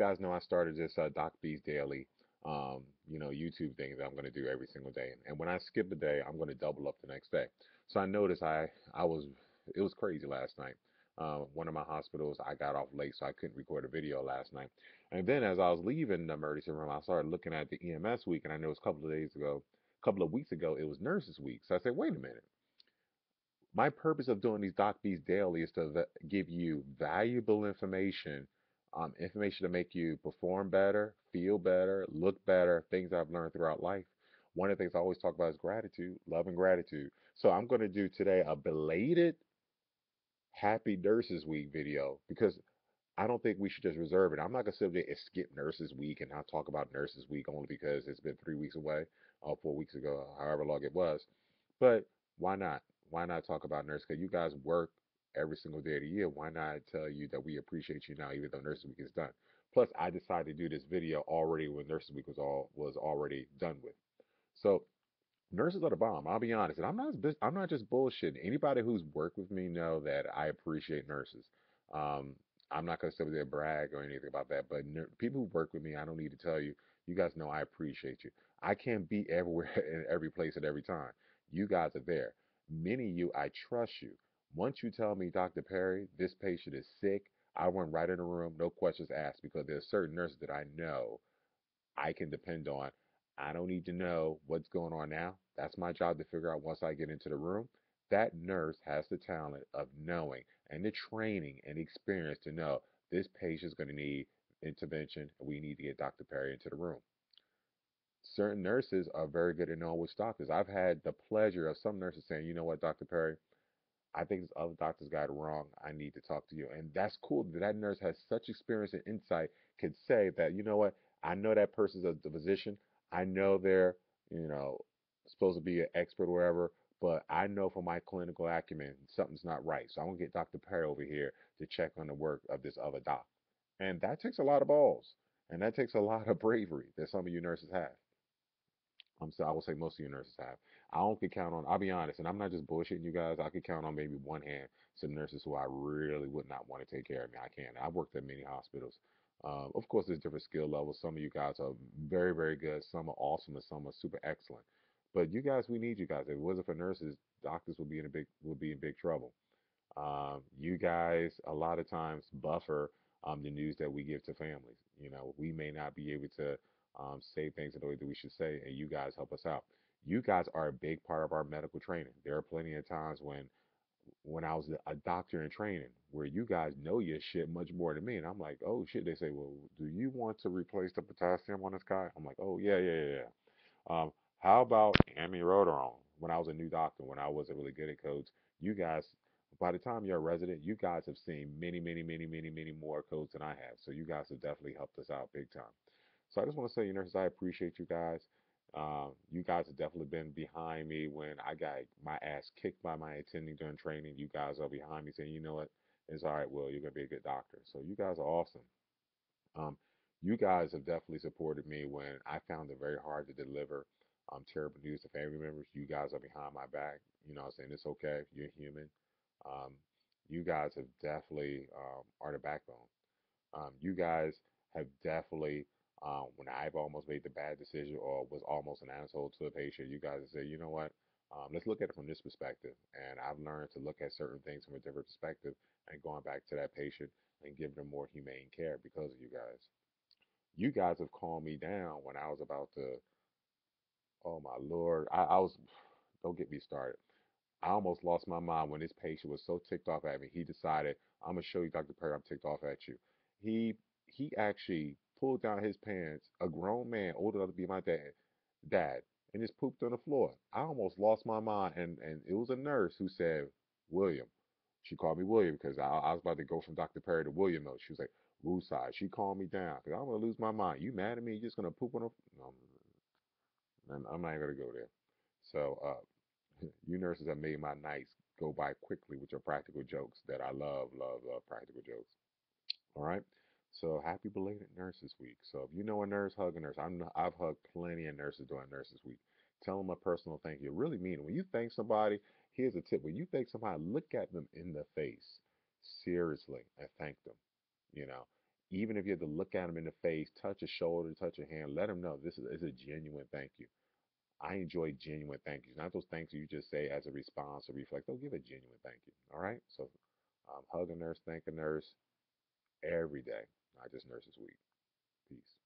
guys know I started this Doc Beast Daily, YouTube thing that I'm going to do every single day. And when I skip a day, I'm going to double up the next day. So I noticed I was it was crazy last night. One of my hospitals, I got off late, so I couldn't record a video last night. And then as I was leaving the emergency room, I started looking at the EMS week, and I noticed a couple of weeks ago, it was Nurses Week. So I said, wait a minute. My purpose of doing these Doc Beats daily is to give you valuable information, information to make you perform better, feel better, look better, things I've learned throughout life. One of the things I always talk about is gratitude, love and gratitude. So I'm going to do today a belated Happy Nurses Week video because I don't think we should just reserve it. I'm not gonna sit there and skip Nurses Week and not talk about Nurses Week only because it's been 3 weeks away, or 4 weeks ago, however long it was. But why not? Why not talk about nurses? Because you guys work every single day of the year. Why not tell you that we appreciate you now, even though Nurses Week is done? Plus, I decided to do this video already when Nurses Week was already done with. So nurses are the bomb. I'll be honest, and I'm not just bullshitting. Anybody who's worked with me know that I appreciate nurses. Um, I'm not gonna sit there and brag or anything about that, but people who work with me, I don't need to tell you. You guys know I appreciate you. I can't be everywhere in every place at every time. You guys are there. Many of you, I trust you. Once you tell me, Dr. Perry, this patient is sick, I run right in the room, no questions asked, because there's certain nurses that I know I can depend on. I don't need to know what's going on now. That's my job to figure out once I get into the room. That nurse has the talent of knowing and the training and experience to know this patient's going to need intervention and we need to get Dr. Perry into the room. Certain nurses are very good at knowing which doctors. I've had the pleasure of some nurses saying, you know what, Dr. Perry, I think this other doctor's got it wrong. I need to talk to you. And that's cool that that nurse has such experience and insight, can say that, you know what, I know that person's a physician. I know they're, you know, supposed to be an expert or whatever, but I know from my clinical acumen something's not right. So I'm gonna get Dr. Perry over here to check on the work of this other doc. And that takes a lot of balls. And that takes a lot of bravery that some of you nurses have. So I will say most of your nurses have. I don't could count on. I'll be honest, and I'm not just bullshitting you guys. I could count on maybe one hand some nurses who I really would not want to take care of me. I can't. I've worked at many hospitals. Of course, there's different skill levels. Some of you guys are very, very good. Some are awesome, and some are super excellent. But you guys, we need you guys. If it wasn't for nurses, doctors would be in big trouble. You guys a lot of times buffer the news that we give to families. You know, we may not be able to say things in the way that we should say, and you guys help us out. You guys are a big part of our medical training. There are plenty of times when I was a doctor in training where you guys know your shit much more than me, and I'm like, oh shit. They say, well, do you want to replace the potassium on this guy? I'm like, oh yeah, yeah, yeah, yeah. How about amiodarone? When I was a new doctor, when I wasn't really good at codes, you guys, by the time you're a resident, you guys have seen many, many, many, many, many more codes than I have. So you guys have definitely helped us out big time. So I just want to say, you nurses, I appreciate you guys. You guys have definitely been behind me when I got my ass kicked by my attending during training. You guys are behind me saying, you know what, it's all right, Will, you're gonna be a good doctor. So you guys are awesome. Um, you guys have definitely supported me when I found it very hard to deliver terrible news to family members. You guys are behind my back. You know, saying it's okay. You're human. Um, you guys have definitely are the backbone. You guys have definitely, when I've almost made the bad decision or was almost an asshole to a patient, you guys have said, you know what? Let's look at it from this perspective. And I've learned to look at certain things from a different perspective and going back to that patient and giving them more humane care because of you guys. You guys have calmed me down when I was about to, oh my Lord, I was, don't get me started. I almost lost my mind when this patient was so ticked off at me. He decided, I'm gonna show you, Dr. Perry, I'm ticked off at you. He he actually pulled down his pants, a grown man, old enough to be my dad, and just pooped on the floor. I almost lost my mind, and it was a nurse who said, William. She called me William because I was about to go from Dr. Perry to William mode. She was like, Wooside. She calmed me down because I'm gonna lose my mind. You mad at me? You just gonna poop on the? No, I'm not even gonna go there. So, you nurses have made my nights go by quickly with your practical jokes that I love, love, love practical jokes. All right. So happy belated Nurses Week. So if you know a nurse, hug a nurse. I've hugged plenty of nurses during Nurses Week. Tell them a personal thank you. Really mean it. When you thank somebody, here's a tip. When you thank somebody, look at them in the face seriously and thank them. You know, Even if you have to look at them in the face, touch a shoulder, touch a hand, let them know this is a genuine thank you. I enjoy genuine thank yous, not those thanks you just say as a response or reflect. They'll give a genuine thank you. All right. So hug a nurse, thank a nurse every day, not just Nurses Week. Peace.